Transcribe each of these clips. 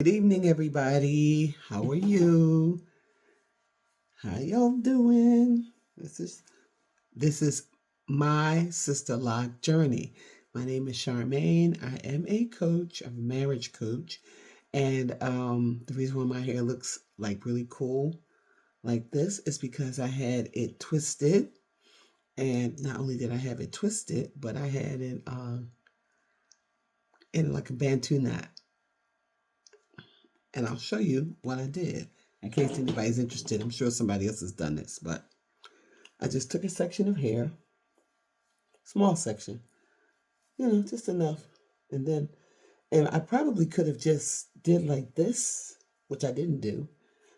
Good evening, everybody. How are you? How y'all doing? This is my sister lock journey. My name is Charmaine. I am a coach, a marriage coach, and the reason why my hair looks like really cool like this is because I had it twisted, and not only did I have it twisted, but I had it in like a bantu knot. And I'll show you what I did in case anybody's interested. I'm sure somebody else has done this, but I just took a section of hair, small section, just enough. And then, and I probably could have just did like this, which I didn't do,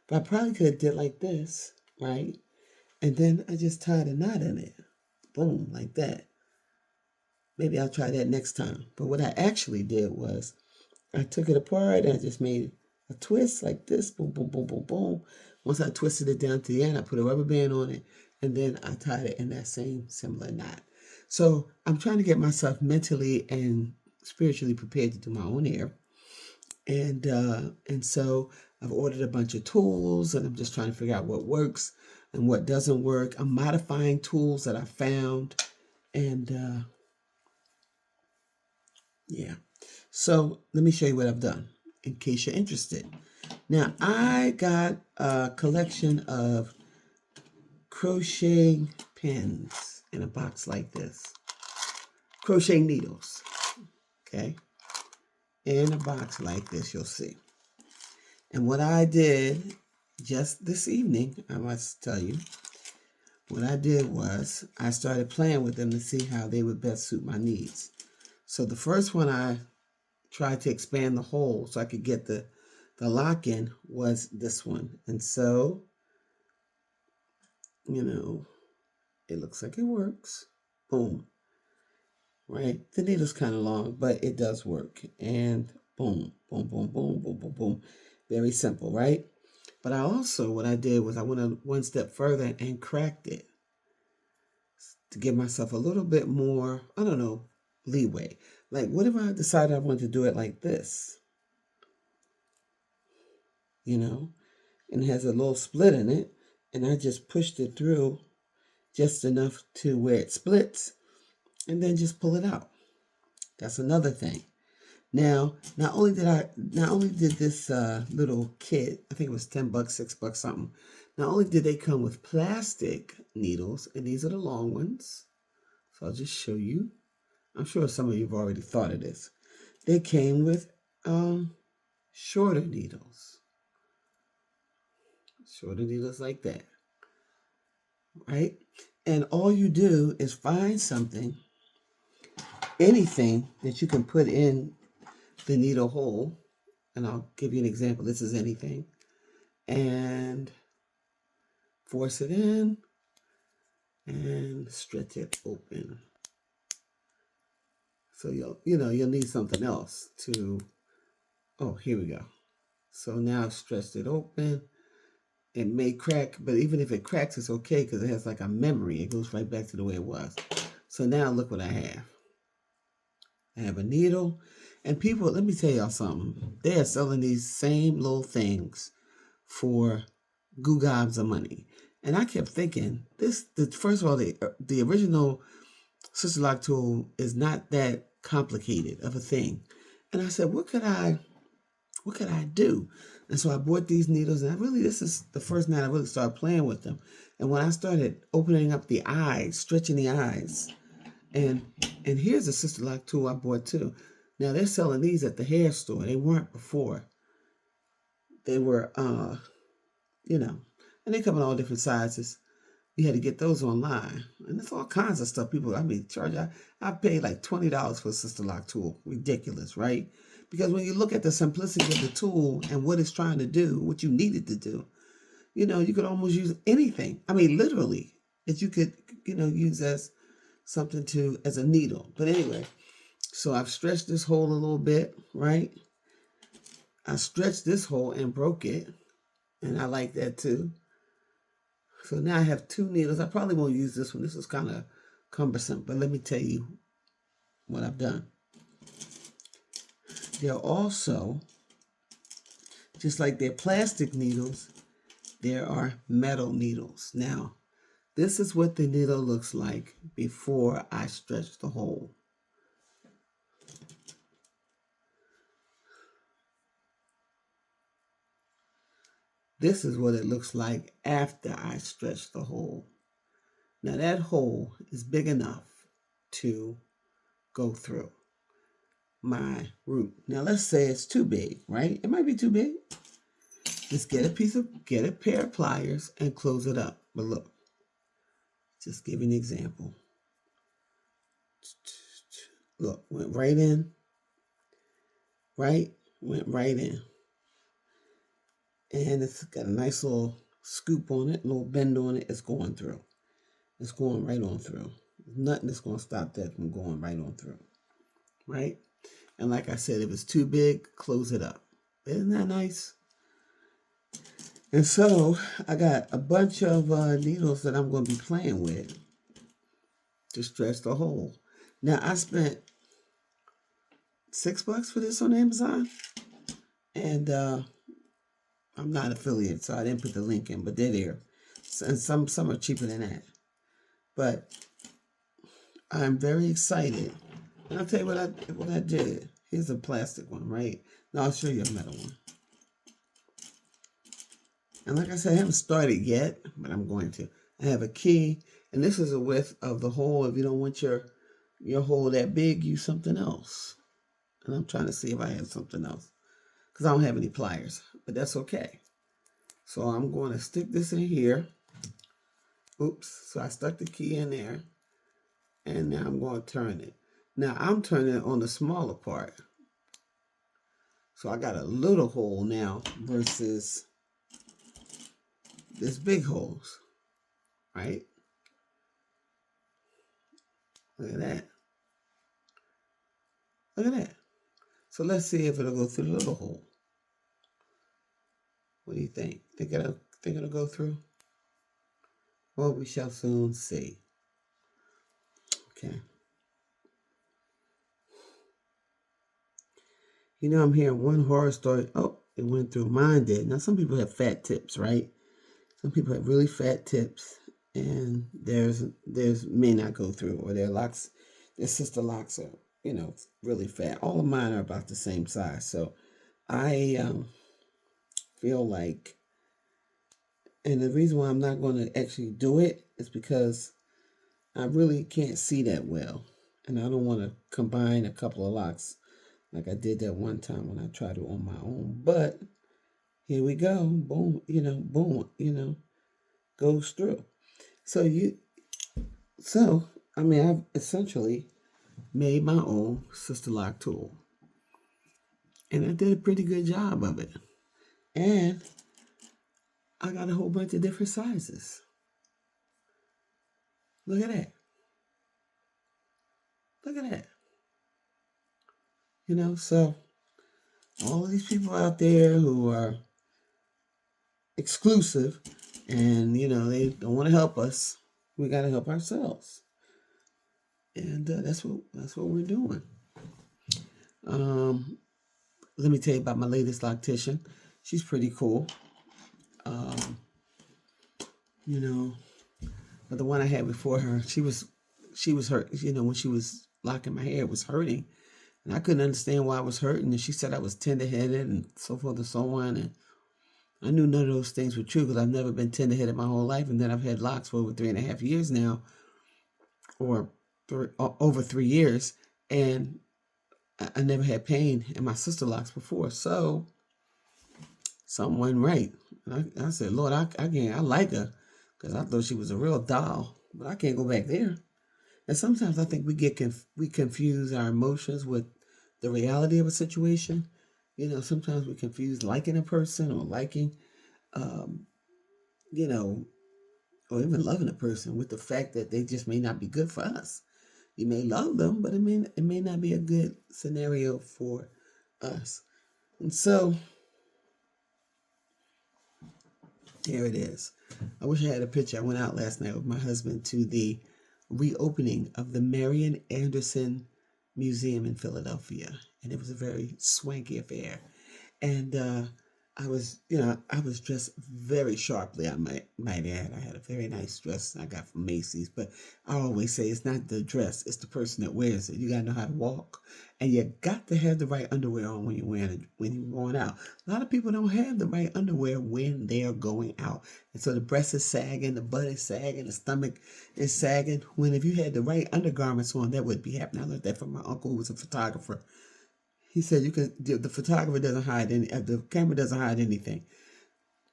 but I probably could have did like this, right? And then I just tied a knot in it. Boom, like that. Maybe I'll try that next time. But what I actually did was I took it apart and I just made a twist like this, boom, boom, boom, boom, boom. Once I twisted it down to the end, I put a rubber band on it, and then I tied it in that same similar knot. So I'm trying to get myself mentally and spiritually prepared to do my own hair, and so I've ordered a bunch of tools, and I'm just trying to figure out what works and what doesn't work. I'm modifying tools that I found, and yeah. So let me show you what I've done in case you're interested. Now, I got a collection of crochet pins in a box like this. Crochet needles, okay? In a box like this, you'll see. And what I did just this evening, I must tell you, what I did was I started playing with them to see how they would best suit my needs. So the first one I tried to expand the hole so I could get the lock in was this one. And so, it looks like it works. Boom. Right? The needle's kind of long, but it does work. And boom, boom, boom, boom, boom, boom, boom. Very simple, right? But what I did was I went one step further and cracked it to give myself a little bit more, I don't know, leeway. Like, what if I decided I wanted to do it like this? And it has a little split in it, and I just pushed it through just enough to where it splits, and then just pull it out. That's another thing. Now, not only did this little kit, I think it was $10, $6, something. Not only did they come with plastic needles, and these are the long ones, so I'll just show you. I'm sure some of you have already thought of this. They came with shorter needles like that, right? And all you do is find something, anything that you can put in the needle hole, and I'll give you an example. This is anything, and force it in and stretch it open. So you'll need something else to. Oh, here we go. So now I've stretched it open. It may crack, but even if it cracks, it's okay because it has like a memory. It goes right back to the way it was. So now look what I have. I have a needle. And people, let me tell y'all something. They are selling these same little things for goo gobs of money. And I kept thinking, first of all, the original Sister Lock tool is not that complicated of a thing. And I said, what could I do? And so I bought these needles, and this is the first night I really started playing with them. And when I started opening up the eyes, stretching the eyes, and here's a Sister Lock tool I bought too. Now they're selling these at the hair store. They weren't before. They were, and they come in all different sizes. You had to get those online, and there's all kinds of stuff. I paid like $20 for a Sister Lock tool. Ridiculous, right? Because when you look at the simplicity of the tool and what it's trying to do, what you need it to do, you could almost use anything. I mean, literally, that you could, use as something as a needle. But anyway, so I've stretched this hole a little bit, right? I stretched this hole and broke it, and I like that too. So now I have two needles. I probably won't use this one. This is kind of cumbersome, but let me tell you what I've done. There are also Just like they're plastic needles, there are metal needles. Now, this is what the needle looks like before I stretch the hole. This is what it looks like after I stretch the hole. Now that hole is big enough to go through my root. Now let's say it's too big, right? It might be too big. Just get a pair of pliers and close it up. But look, just give you an example. Look, went right in, right? Went right in. And it's got a nice little scoop on it, a little bend on it. It's going through. It's going right on through. There's nothing that's going to stop that from going right on through, right? And like I said, if it's too big, close it up. Isn't that nice? And so I got a bunch of needles that I'm going to be playing with to stretch the hole. Now I spent $6 for this on Amazon, and I'm not affiliate, so I didn't put the link in, but they're there. And some are cheaper than that. But I'm very excited. And I'll tell you what I did. Here's a plastic one, right? Now I'll show you a metal one. And like I said, I haven't started yet, but I'm going to. I have a key, and this is the width of the hole. If you don't want your hole that big, use something else. And I'm trying to see if I have something else, because I don't have any pliers, but that's okay. So I'm going to stick this in here. Oops, so I stuck the key in there, and now I'm going to turn it. Now I'm turning it on the smaller part. So I got a little hole now versus this big holes, right? Look at that. Look at that. So let's see if it'll go through the little hole. What do you think? Think it'll go through? Well, we shall soon see. Okay. You know, I'm hearing one horror story. Oh, it went through. Mine did. Now, some people have fat tips, right? Some people have really fat tips, and theirs may not go through, or their locks, their Systolocks are, really fat. All of mine are about the same size. So I feel like, and the reason why I'm not going to actually do it is because I really can't see that well, and I don't want to combine a couple of locks like I did that one time when I tried it on my own. But here we go. Boom, boom, goes through. I've essentially made my own Systolock tool. And I did a pretty good job of it. And I got a whole bunch of different sizes. Look at that. Look at that. So all of these people out there who are exclusive and, they don't want to help us, we got to help ourselves. And that's what we're doing. Let me tell you about my latest loctician. She's pretty cool. But the one I had before her, she was hurt. When she was locking my hair, it was hurting. And I couldn't understand why I was hurting. And she said I was tender-headed and so forth and so on. And I knew none of those things were true because I've never been tender-headed my whole life. And then I've had locks for over 3.5 years now, or over 3 years. And I never had pain in my Systolocks before. So something wasn't right. And I said, Lord, I like her because I thought she was a real doll. But I can't go back there. And sometimes I think we confuse our emotions with the reality of a situation. Sometimes we confuse liking a person or liking, or even loving a person with the fact that they just may not be good for us. You may love them, but it may not be a good scenario for us. And so here it is. I wish I had a picture. I went out last night with my husband to the reopening of the Marian Anderson Museum in Philadelphia, and it was a very swanky affair. And I was, I was dressed very sharply. I might add. I had a very nice dress I got from Macy's, but I always say it's not the dress; it's the person that wears it. You gotta know how to walk, and you got to have the right underwear on when you're wearing it, when you're going out. A lot of people don't have the right underwear when they are going out, and so the breast is sagging, the butt is sagging, the stomach is sagging. When if you had the right undergarments on, that would be happening. I learned that from my uncle who was a photographer. He said you can. The photographer doesn't hide any. The camera doesn't hide anything.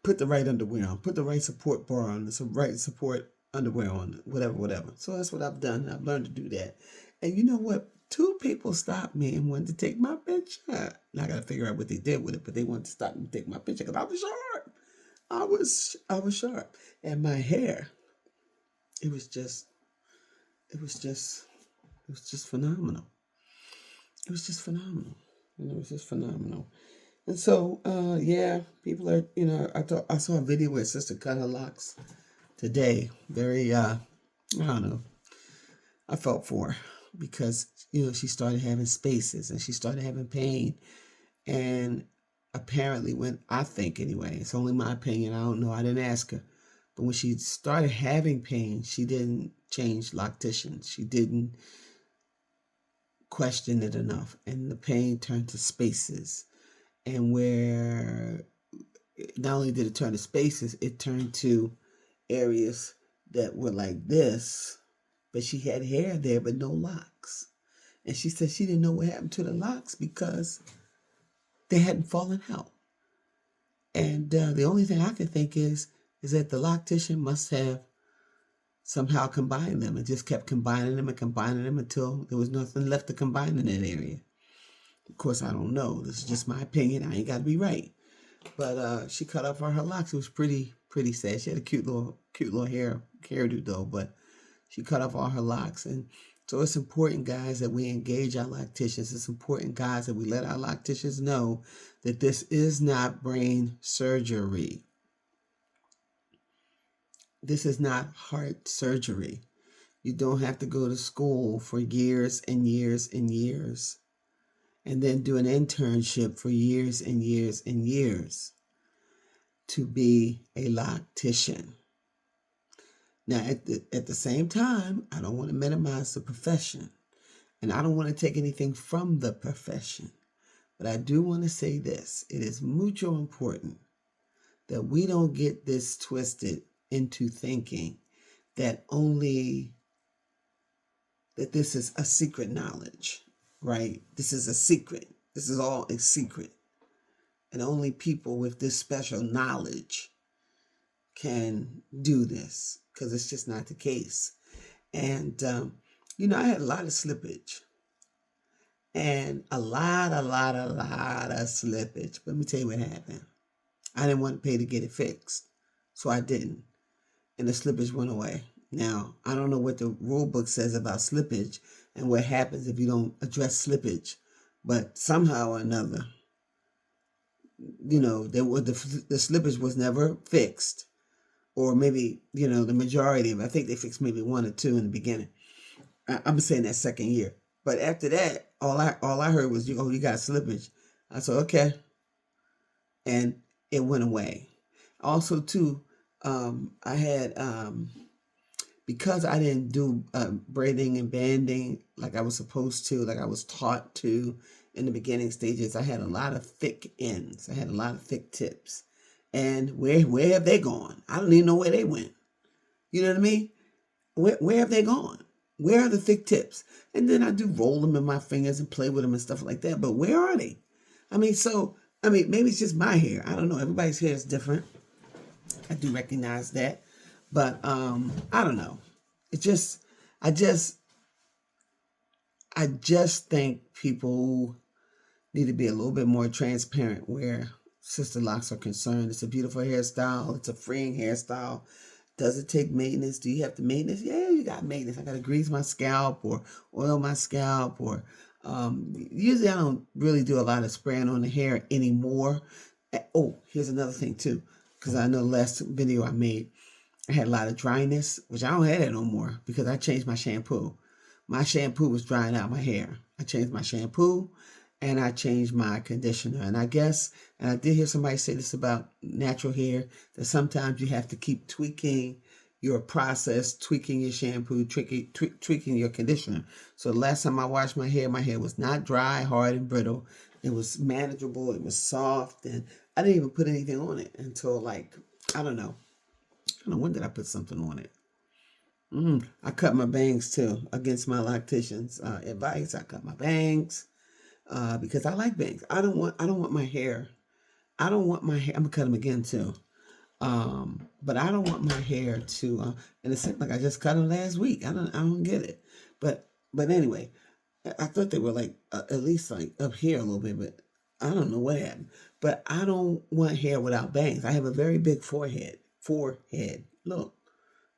Put the right underwear on. Put the right support bar on. The right support underwear on. Whatever, whatever. So that's what I've done. I've learned to do that. And you know what? Two people stopped me and wanted to take my picture. Now I got to figure out what they did with it, but they wanted to stop me and take my picture because I was sharp. I was sharp, and my hair. It was just. It was just. It was just phenomenal. It was just phenomenal. It was just phenomenal. And so, yeah, people are, I saw a video where Sister cut her locks today. Very, I don't know. I felt for her because, she started having spaces and she started having pain. And apparently when, I think anyway, it's only my opinion. I don't know. I didn't ask her. But when she started having pain, she didn't change locticians. She didn't question it enough. And the pain turned to spaces. And where not only did it turn to spaces, it turned to areas that were like this, but she had hair there, but no locks. And she said she didn't know what happened to the locks because they hadn't fallen out. And the only thing I can think is that the loctician must have somehow combined them and just kept combining them until there was nothing left to combine in that area. Of course, I don't know. This is just my opinion. I ain't got to be right. But she cut off all her locks. It was pretty sad. She had a cute little hairdo though, but she cut off all her locks. And so it's important, guys, that we engage our locticians. It's important, guys, that we let our locticians know that this is not brain surgery. This is not heart surgery. You don't have to go to school for years and years and years and then do an internship for years and years and years to be a loctician. Now, at the same time, I don't want to minimize the profession, and I don't want to take anything from the profession, but I do want to say this. It is mucho important that we don't get this twisted into thinking that this is a secret knowledge, right? This is a secret. This is all a secret. And only people with this special knowledge can do this, because it's just not the case. And, I had a lot of slippage. And a lot of slippage. But let me tell you what happened. I didn't want to pay to get it fixed. So I didn't. And the slippage went away. Now, I don't know what the rule book says about slippage and what happens if you don't address slippage. But somehow or another, the slippage was never fixed. Or maybe, the majority of it. I think they fixed maybe 1 or 2 in the beginning. I'm saying that second year. But after that, all I heard was, you got slippage. I said, okay. And it went away. Also, too, I had, because I didn't do braiding and banding like I was supposed to, like I was taught to in the beginning stages, I had a lot of thick ends. I had a lot of thick tips. And where have they gone? I don't even know where they went. You know what I mean? Where have they gone? Where are the thick tips? And then I do roll them in my fingers and play with them and stuff like that. But where are they? Maybe it's just my hair. I don't know. Everybody's hair is different. I do recognize that. But I don't know. I just think people need to be a little bit more transparent where Systolocks are concerned. It's a beautiful hairstyle. It's a freeing hairstyle. Does it take maintenance? Do you have to maintenance? Yeah, you got maintenance. I got to grease my scalp or oil my scalp or usually I don't really do a lot of spraying on the hair anymore. Oh, here's another thing too, because I know the last video I made, I had a lot of dryness, which I don't have that no more because I changed my shampoo. My shampoo was drying out my hair. I changed my shampoo and I changed my conditioner. And I guess, and I did hear somebody say this about natural hair, that sometimes you have to keep tweaking your process, tweaking your shampoo, tweaking your conditioner. So the last time I washed my hair was not dry, hard, and brittle. It was manageable. It was soft, and I didn't even put anything on it until like, I don't know. When did I put something on it? I cut my bangs too, against my loctician's advice. I cut my bangs because I like bangs. I don't want my hair. I don't want my hair. I'm gonna cut them again too. But I don't want my hair to. And it seemed like I just cut them last week. I don't get it. But anyway, I thought they were like at least like up here a little bit, but I don't know what happened. But I don't want hair without bangs. I have a very big forehead. Look,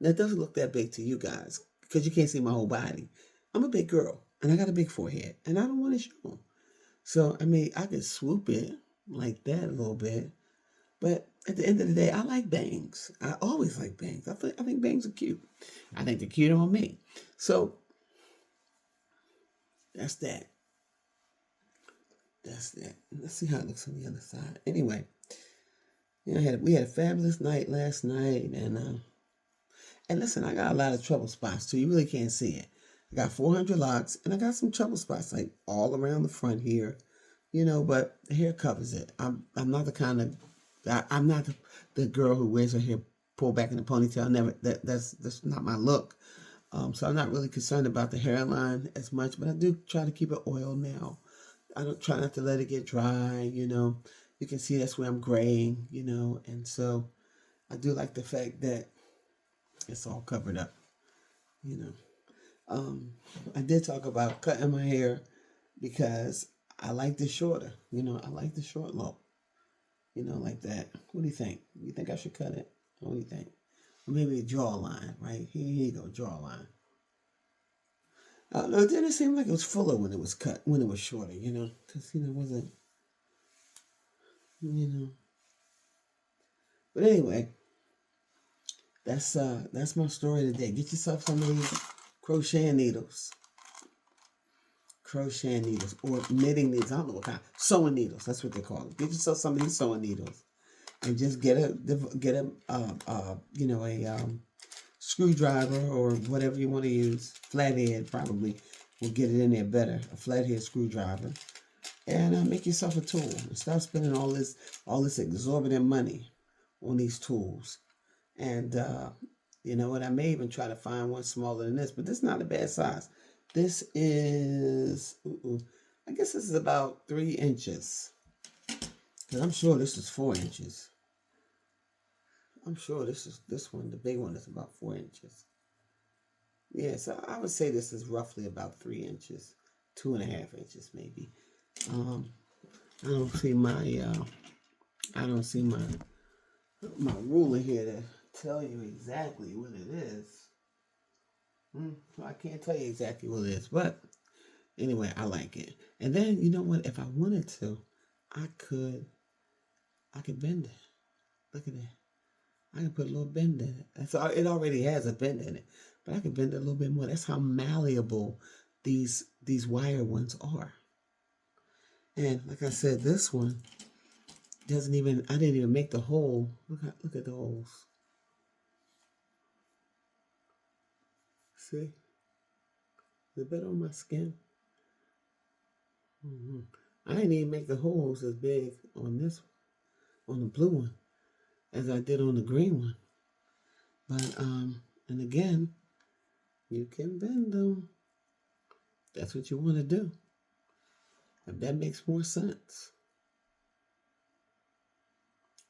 that doesn't look that big to you guys because you can't see my whole body. I'm a big girl and I got a big forehead and I don't want to show them. So I mean, I could swoop it like that a little bit, but at the end of the day, I like bangs. I always like bangs. I think bangs are cute. I think they're cute on me. So that's that. That's that. Let's see how it looks on the other side. Anyway, we had a fabulous night last night, and listen, I got a lot of trouble spots too. You really can't see it. I got 400 locks, and I got some trouble spots like all around the front here, but the hair covers it. I'm not the kind of I'm not the girl who wears her hair pulled back in a ponytail. Never. That's not my look. So I'm not really concerned about the hairline as much, but I do try to keep it oiled now. I don't try not to let it get dry. You can see that's where I'm graying. And so I do like the fact that it's all covered up. I did talk about cutting my hair because I like the shorter. I like the short look. Like that. What do you think? You think I should cut it? What do you think? Or maybe a jawline, right? Here you go, jawline. No, it didn't seem like it was fuller when it was cut, when it was shorter, because, it wasn't, But anyway, that's my story today. Get yourself some of these crochet needles. Crochet needles or knitting needles. I don't know what kind. Sewing needles. That's what they call it. Get yourself some of these sewing needles, and just get a screwdriver or whatever you want to use. Flathead probably will get it in there better. A flathead screwdriver, and make yourself a tool. And stop spending all this exorbitant money on these tools. And you know what? I may even try to find one smaller than this, but this is not a bad size. This is, I guess this is about 3 inches. Because I'm sure this is 4 inches. I'm sure this one, the big one, is about 4 inches. Yeah, so I would say this is roughly about 3 inches, 2.5 inches maybe. I don't see my ruler here to tell you exactly what it is. I can't tell you exactly what it is, but anyway, I like it. And then, you know what? If I wanted to, I could bend it. Look at that. I can put a little bend in it. So it already has a bend in it, but I can bend it a little bit more. That's how malleable these wire ones are. And like I said, this one I didn't even make the hole. Look at the holes. See? Is it better on my skin? I didn't even make the holes as big on on the blue one, as I did on the green one. But, and again, you can bend them. That's what you want to do. If that makes more sense.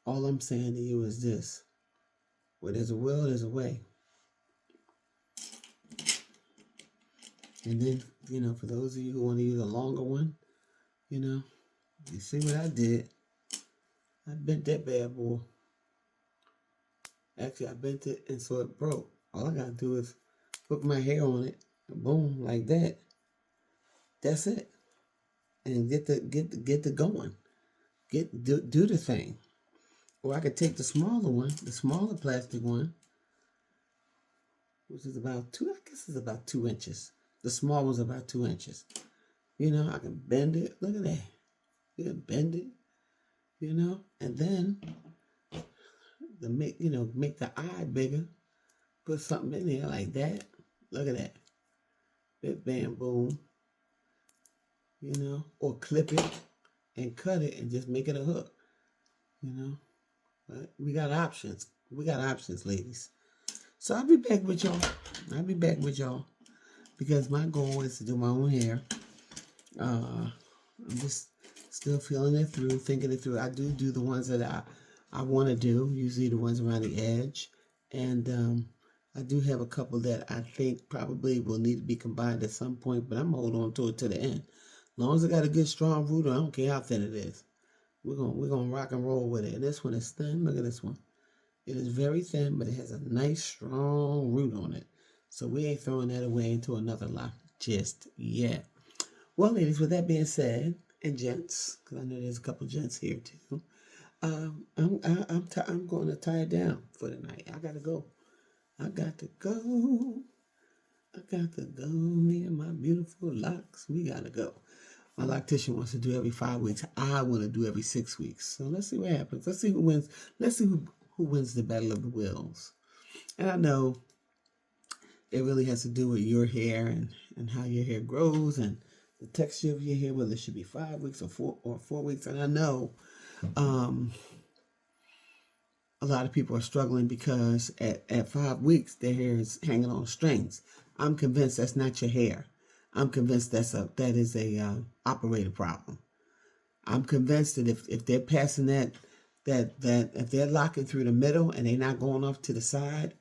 All I'm saying to you is this. Where there's a will, there's a way. And then, for those of you who want to use a longer one, you see what I did. I bent that bad boy. Actually, I bent it and so it broke. All I gotta do is put my hair on it, and boom, like that. That's it. And get the going. Do the thing. Or I could take the smaller one, the smaller plastic one, which is about 2 inches. The small one's about 2 inches. You know, I can bend it. Look at that. You can bend it, you know, and then make the eye bigger. Put something in there like that. Look at that. Bit bam boom, you know, or clip it and cut it and just make it a hook, you know. But we got options. We got options, ladies. So I'll be back with y'all. I'll be back with y'all because my goal is to do my own hair. I'm just still feeling it through, thinking it through. I do the ones that I want to do, usually the ones around the edge. And I do have a couple that I think probably will need to be combined at some point, but I'm holding on to it to the end. As long as I got a good strong root, I don't care how thin it is. We're gonna rock and roll with it. And this one is thin. Look at this one. It is very thin, but it has a nice strong root on it. So we ain't throwing that away into another lot just yet. Well, ladies, with that being said, and gents, because I know there's a couple gents here too, I'm going to tie it down for the night. I got to go. I got to go. Me and my beautiful locks. We got to go. My loctician wants to do every 5 weeks. I want to do every 6 weeks. So let's see what happens. Let's see who wins. Let's see who wins the battle of the wills. And I know it really has to do with your hair and how your hair grows and the texture of your hair, whether it should be 5 weeks or 4 weeks. And I know a lot of people are struggling because at 5 weeks, their hair is hanging on strings. I'm convinced that's not your hair. I'm convinced that is a operator problem. I'm convinced that if they're passing that if they're locking through the middle and they're not going off to the side,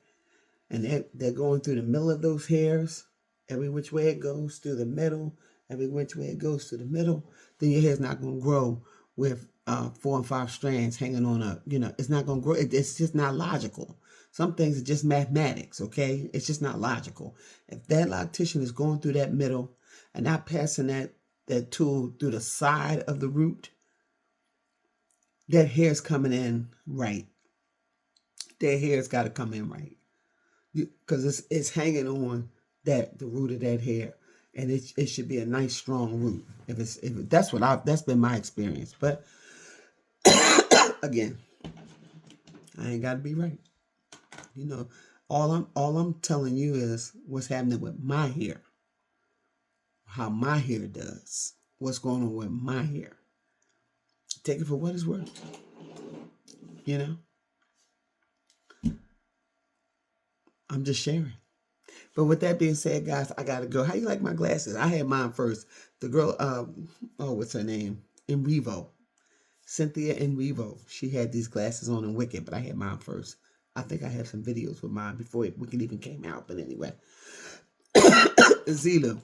and they're going through the middle of those hairs, every which way it goes through the middle, every which way it goes through the middle, then your hair's not going to grow with 4 and 5 strands hanging on it's not going to grow. It's just not logical. Some things are just mathematics, okay? It's just not logical. If that loctician is going through that middle and not passing that tool through the side of the root, that hair's coming in right. Their hair's got to come in right. Because it's hanging on the root of that hair, and it should be a nice strong root. That's been my experience. But again, I ain't got to be right. You know, all I'm telling you is what's happening with my hair, how my hair does, what's going on with my hair. Take it for what it's worth. You know, I'm just sharing. But with that being said, guys, I gotta go. How you like my glasses? I had mine first. The girl, what's her name? In Revo. Cynthia in Revo. She had these glasses on in Wicked, but I had mine first. I think I have some videos with mine before Wicked even came out. But anyway, Zila.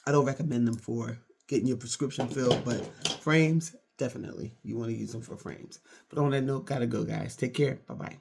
I don't recommend them for getting your prescription filled, but frames, definitely. You want to use them for frames. But on that note, gotta go, guys. Take care. Bye-bye.